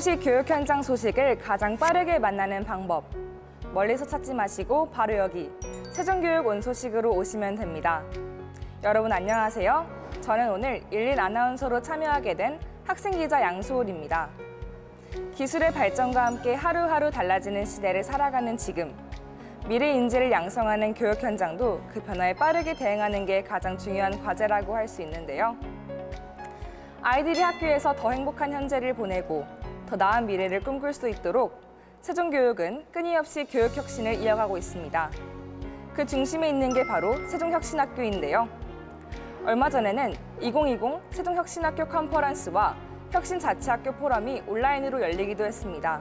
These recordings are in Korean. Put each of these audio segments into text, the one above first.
소식 교육 현장 소식을 가장 빠르게 만나는 방법. 멀리서 찾지 마시고 바로 여기 세종교육 온 소식으로 오시면 됩니다. 여러분 안녕하세요. 저는 오늘 11 아나운서로 참여하게 된 학생기자 양수홀입니다. 기술의 발전과 함께 하루하루 달라지는 시대를 살아가는 지금. 미래 인재를 양성하는 교육 현장도 그 변화에 빠르게 대응하는 게 가장 중요한 과제라고 할 수 있는데요. 아이들이 학교에서 더 행복한 현재를 보내고 더 나은 미래를 꿈꿀 수 있도록 세종교육은 끊임없이 교육 혁신을 이어가고 있습니다. 그 중심에 있는 게 바로 세종혁신학교인데요. 얼마 전에는 2020 세종혁신학교 컨퍼런스와 혁신자치학교 포럼이 온라인으로 열리기도 했습니다.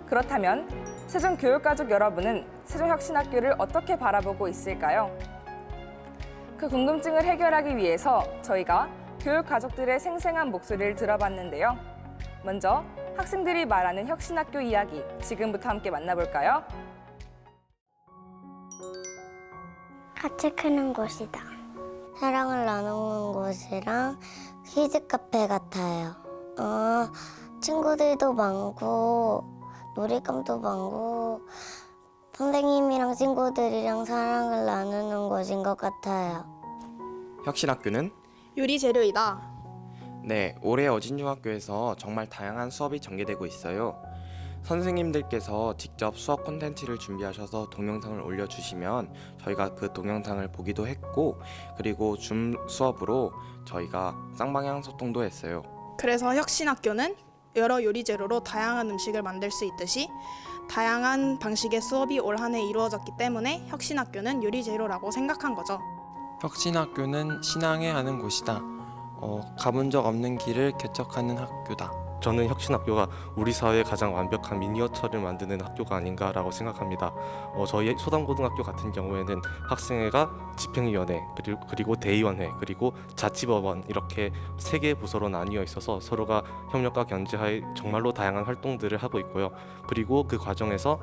그렇다면 세종교육가족 여러분은 세종혁신학교를 어떻게 바라보고 있을까요? 그 궁금증을 해결하기 위해서 저희가 교육가족들의 생생한 목소리를 들어봤는데요. 먼저 학생들이 말하는 혁신학교 이야기 지금부터 함께 만나볼까요? 같이 크는 곳이다. 사랑을 나누는 곳이랑 키즈 카페 같아요. 친구들도 많고 놀이감도 많고 선생님이랑 친구들이랑 사랑을 나누는 곳인 것 같아요. 혁신학교는 유리재료이다. 네, 올해 어진중학교에서 정말 다양한 수업이 전개되고 있어요. 선생님들께서 직접 수업 콘텐츠를 준비하셔서 동영상을 올려주시면 저희가 그 동영상을 보기도 했고, 그리고 줌 수업으로 저희가 쌍방향 소통도 했어요. 그래서 혁신학교는 여러 요리재료로 다양한 음식을 만들 수 있듯이 다양한 방식의 수업이 올 한 해 이루어졌기 때문에 혁신학교는 요리재료라고 생각한 거죠. 혁신학교는 신앙해 하는 곳이다. 가본 적 없는 길을 개척하는 학교다. 저는 혁신학교가 우리 사회의 가장 완벽한 미니어처를 만드는 학교가 아닌가라고 생각합니다. 저희 소담고등학교 같은 경우에는 학생회가 집행위원회, 그리고 대의원회, 그리고 자치법원 이렇게 3개의 부서로 나뉘어 있어서 서로가 협력과 견제하에 정말로 다양한 활동들을 하고 있고요. 그리고 그 과정에서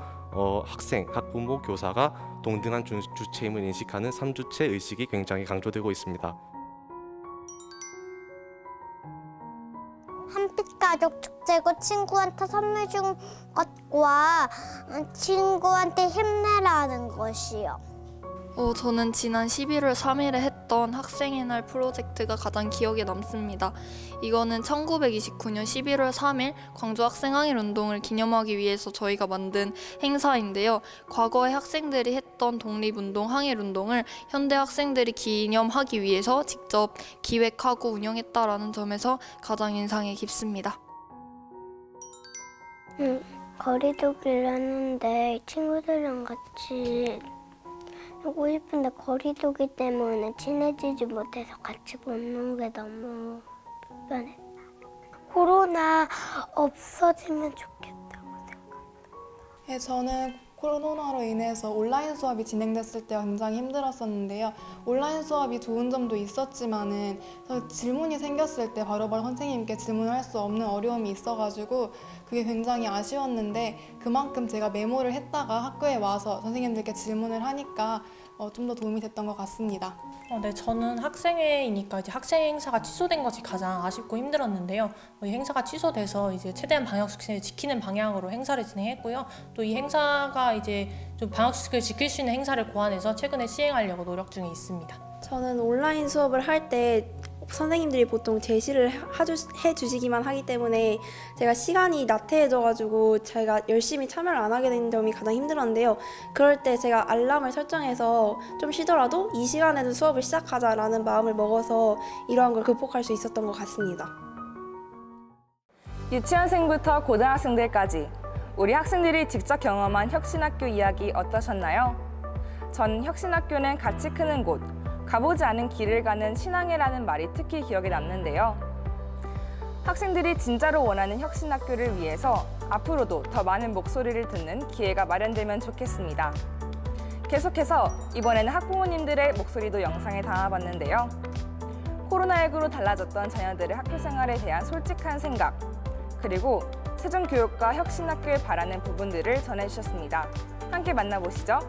학생, 학부모, 교사가 동등한 주체임을 인식하는 3주체 의식이 굉장히 강조되고 있습니다. 한빛가족 축제고 친구한테 선물 준 것과 친구한테 힘내라는 것이요. 저는 지난 11월 3일에 했던 학생의 날 프로젝트가 가장 기억에 남습니다. 이거는 1929년 11월 3일 광주 학생항일 운동을 기념하기 위해서 저희가 만든 행사인데요. 과거에 학생들이 했던 독립운동, 항일운동을 현대 학생들이 기념하기 위해서 직접 기획하고 운영했다라는 점에서 가장 인상이 깊습니다. 거리두기를 했는데 친구들이랑 같이 하고 싶은데 거리두기 때문에 친해지지 못해서 같이 못 노는 게 너무 불편했다. 코로나 없어지면 좋겠다고 생각합니다. 네, 저는 코로나로 인해서 온라인 수업이 진행됐을 때 굉장히 힘들었었는데요. 온라인 수업이 좋은 점도 있었지만은 질문이 생겼을 때 바로바로 선생님께 질문할 수 없는 어려움이 있어가지고 그게 굉장히 아쉬웠는데, 그만큼 제가 메모를 했다가 학교에 와서 선생님들께 질문을 하니까 좀 더 도움이 됐던 것 같습니다. 네, 저는 학생회이니까 이제 학생 행사가 취소된 것이 가장 아쉽고 힘들었는데요. 이 행사가 취소돼서 이제 최대한 방역 수칙을 지키는 방향으로 행사를 진행했고요. 또 이 행사가 이제 좀 방역 수칙을 지킬 수 있는 행사를 고안해서 최근에 시행하려고 노력 중에 있습니다. 저는 온라인 수업을 할 때 선생님들이 보통 제시를 해주시기만 하기 때문에 제가 시간이 나태해져가지고 제가 열심히 참여를 안 하게 된 점이 가장 힘들었는데요. 그럴 때 제가 알람을 설정해서 좀 쉬더라도 이 시간에는 수업을 시작하자라는 마음을 먹어서 이러한 걸 극복할 수 있었던 것 같습니다. 유치원생부터 고등학생들까지 우리 학생들이 직접 경험한 혁신학교 이야기 어떠셨나요? 전 혁신학교는 같이 크는 곳, 가보지 않은 길을 가는 신앙회라는 말이 특히 기억에 남는데요. 학생들이 진짜로 원하는 혁신학교를 위해서 앞으로도 더 많은 목소리를 듣는 기회가 마련되면 좋겠습니다. 계속해서 이번에는 학부모님들의 목소리도 영상에 담아봤는데요. 코로나19로 달라졌던 자녀들의 학교 생활에 대한 솔직한 생각, 그리고 세종교육과 혁신학교에 바라는 부분들을 전해주셨습니다. 함께 만나보시죠.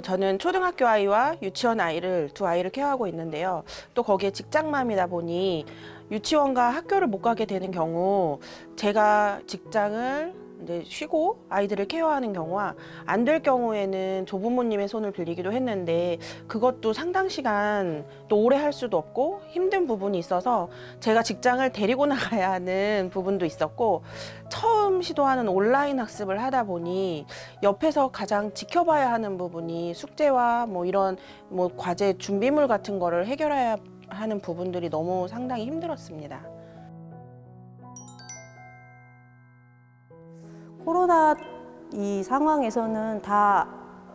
저는 초등학교 아이와 유치원 아이를 두 아이를 케어하고 있는데요. 또 거기에 직장맘이다 보니 유치원과 학교를 못 가게 되는 경우 제가 직장을 이제 쉬고 아이들을 케어하는 경우와 안 될 경우에는 조부모님의 손을 빌리기도 했는데 그것도 상당 시간 또 오래 할 수도 없고 힘든 부분이 있어서 제가 직장을 데리고 나가야 하는 부분도 있었고 처음 시도하는 온라인 학습을 하다 보니 옆에서 가장 지켜봐야 하는 부분이 숙제와 뭐 이런 뭐 과제 준비물 같은 거를 해결해야 하는 부분들이 너무 상당히 힘들었습니다. 코로나 이 상황에서는 다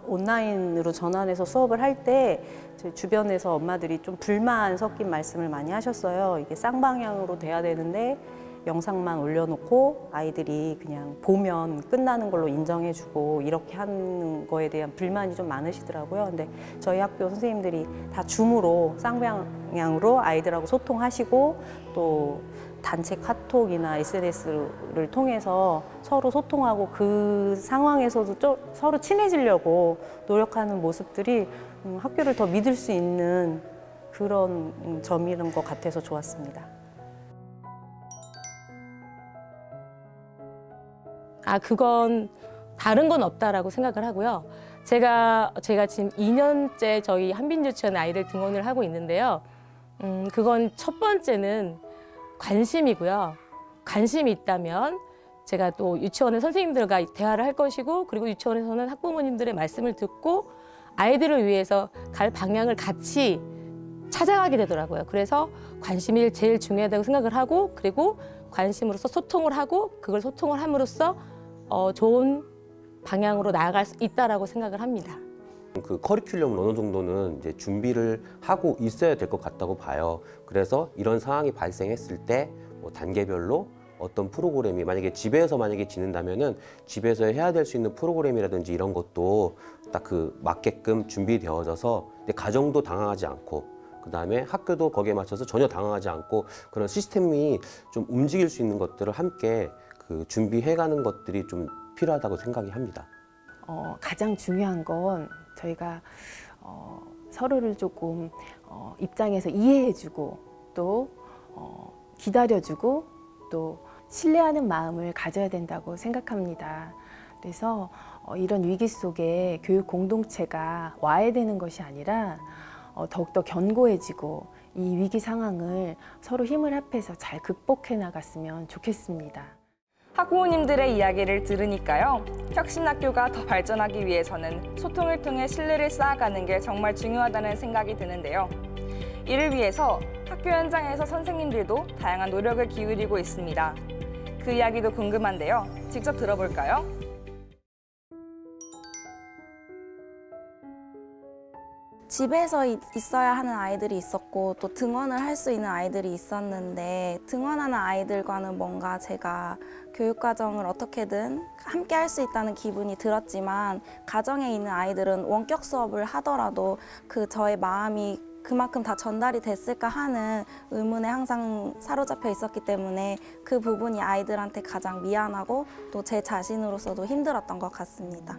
온라인으로 전환해서 수업을 할 때 제 주변에서 엄마들이 좀 불만 섞인 말씀을 많이 하셨어요. 이게 쌍방향으로 돼야 되는데 영상만 올려놓고 아이들이 그냥 보면 끝나는 걸로 인정해주고 이렇게 하는 거에 대한 불만이 좀 많으시더라고요. 근데 저희 학교 선생님들이 다 줌으로 쌍방향으로 아이들하고 소통하시고 또 단체 카톡이나 SNS를 통해서 서로 소통하고 그 상황에서도 서로 친해지려고 노력하는 모습들이 학교를 더 믿을 수 있는 그런 점이란 것 같아서 좋았습니다. 그건 다른 건 없다라고 생각을 하고요. 제가 지금 2년째 저희 한빈유치원 아이를 등원을 하고 있는데요. 그건 첫 번째는 관심이고요. 관심이 있다면 제가 또 유치원의 선생님들과 대화를 할 것이고 그리고 유치원에서는 학부모님들의 말씀을 듣고 아이들을 위해서 갈 방향을 같이 찾아가게 되더라고요. 그래서 관심이 제일 중요하다고 생각을 하고 그리고 관심으로서 소통을 하고 그걸 소통을 함으로써 좋은 방향으로 나아갈 수 있다라고 생각을 합니다. 그 커리큘럼을 어느 정도는 이제 준비를 하고 있어야 될 것 같다고 봐요. 그래서 이런 상황이 발생했을 때 뭐 단계별로 어떤 프로그램이 집에서 지낸다면은 집에서 해야 될 수 있는 프로그램이라든지 이런 것도 딱 그 맞게끔 준비되어져서 가정도 당황하지 않고 그다음에 학교도 거기에 맞춰서 전혀 당황하지 않고 그런 시스템이 좀 움직일 수 있는 것들을 함께 그 준비해가는 것들이 좀 필요하다고 생각이 합니다. 가장 중요한 건 저희가 서로를 조금 입장에서 이해해주고 또 기다려주고 또 신뢰하는 마음을 가져야 된다고 생각합니다. 그래서 이런 위기 속에 교육 공동체가 와야 되는 것이 아니라 더욱더 견고해지고 이 위기 상황을 서로 힘을 합해서 잘 극복해 나갔으면 좋겠습니다. 학부모님들의 이야기를 들으니까요. 혁신학교가 더 발전하기 위해서는 소통을 통해 신뢰를 쌓아가는 게 정말 중요하다는 생각이 드는데요. 이를 위해서 학교 현장에서 선생님들도 다양한 노력을 기울이고 있습니다. 그 이야기도 궁금한데요. 직접 들어볼까요? 집에서 있어야 하는 아이들이 있었고 또 등원을 할 수 있는 아이들이 있었는데 등원하는 아이들과는 뭔가 제가 교육과정을 어떻게든 함께 할 수 있다는 기분이 들었지만 가정에 있는 아이들은 원격 수업을 하더라도 저의 마음이 그만큼 다 전달이 됐을까 하는 의문에 항상 사로잡혀 있었기 때문에 그 부분이 아이들한테 가장 미안하고 또 제 자신으로서도 힘들었던 것 같습니다.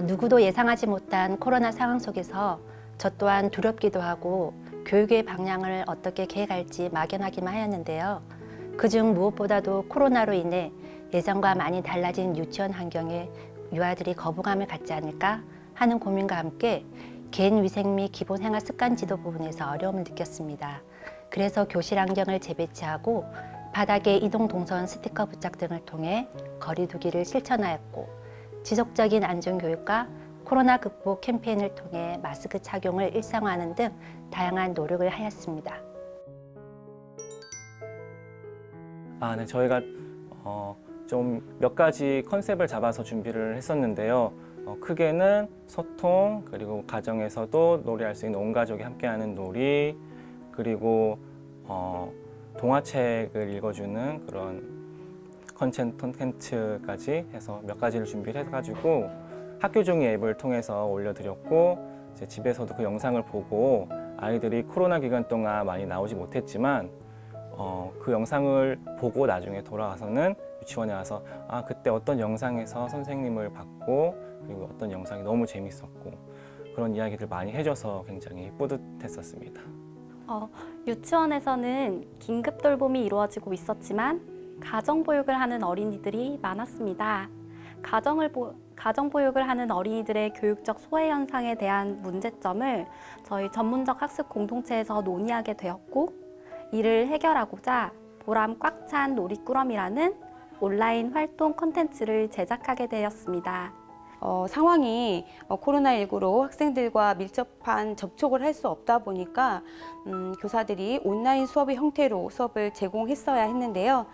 누구도 예상하지 못한 코로나 상황 속에서 저 또한 두렵기도 하고 교육의 방향을 어떻게 계획할지 막연하기만 하였는데요. 그중 무엇보다도 코로나로 인해 예전과 많이 달라진 유치원 환경에 유아들이 거부감을 갖지 않을까 하는 고민과 함께 개인 위생 및 기본 생활 습관 지도 부분에서 어려움을 느꼈습니다. 그래서 교실 환경을 재배치하고 바닥에 이동 동선 스티커 부착 등을 통해 거리 두기를 실천하였고 지속적인 안전교육과 코로나 극복 캠페인을 통해 마스크 착용을 일상화하는 등 다양한 노력을 하였습니다. 네, 저희가 좀 몇 가지 컨셉을 잡아서 준비를 했었는데요. 크게는 소통, 그리고 가정에서도 놀이할 수 있는 온 가족이 함께하는 놀이, 그리고 동화책을 읽어주는 그런 콘텐츠까지 해서 몇 가지를 준비를 해가지고 학교 종이 앱을 통해서 올려드렸고 이제 집에서도 그 영상을 보고 아이들이 코로나 기간 동안 많이 나오지 못했지만 그 영상을 보고 나중에 돌아와서는 유치원에 와서 그때 어떤 영상에서 선생님을 봤고 그리고 어떤 영상이 너무 재밌었고 그런 이야기들 많이 해줘서 굉장히 뿌듯했었습니다. 유치원에서는 긴급 돌봄이 이루어지고 있었지만 가정보육을 하는 어린이들이 많았습니다. 가정보육을 하는 어린이들의 교육적 소외 현상에 대한 문제점을 저희 전문적 학습 공동체에서 논의하게 되었고, 이를 해결하고자 보람 꽉 찬 놀이꾸러미라는 온라인 활동 콘텐츠를 제작하게 되었습니다. 상황이 코로나19로 학생들과 밀접한 접촉을 할 수 없다 보니까 교사들이 온라인 수업의 형태로 수업을 제공했어야 했는데요.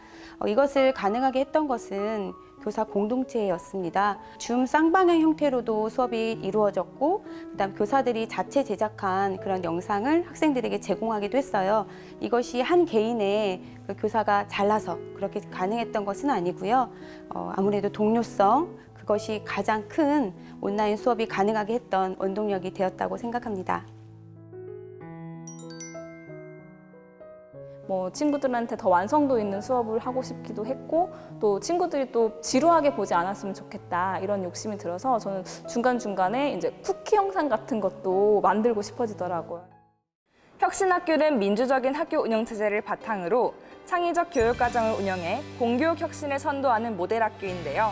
이것을 가능하게 했던 것은 교사 공동체였습니다. 줌 쌍방향 형태로도 수업이 이루어졌고, 그다음 교사들이 자체 제작한 그런 영상을 학생들에게 제공하기도 했어요. 이것이 한 개인의 그 교사가 잘나서 그렇게 가능했던 것은 아니고요. 아무래도 동료성, 그것이 가장 큰 온라인 수업이 가능하게 했던 원동력이 되었다고 생각합니다. 친구들한테 더 완성도 있는 수업을 하고 싶기도 했고, 또 친구들이 또 지루하게 보지 않았으면 좋겠다, 이런 욕심이 들어서 저는 중간중간에 이제 쿠키 영상 같은 것도 만들고 싶어지더라고요. 혁신학교는 민주적인 학교 운영 체제를 바탕으로 창의적 교육과정을 운영해 공교육 혁신을 선도하는 모델 학교인데요.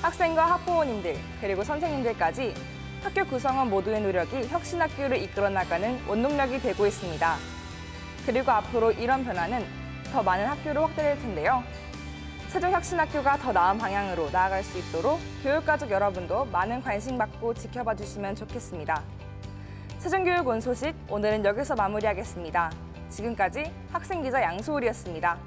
학생과 학부모님들, 그리고 선생님들까지 학교 구성원 모두의 노력이 혁신학교를 이끌어 나가는 원동력이 되고 있습니다. 그리고 앞으로 이런 변화는 더 많은 학교로 확대될 텐데요. 세종혁신학교가 더 나은 방향으로 나아갈 수 있도록 교육가족 여러분도 많은 관심 갖고 지켜봐 주시면 좋겠습니다. 세종교육 온 소식, 오늘은 여기서 마무리하겠습니다. 지금까지 학생기자 양소울이었습니다.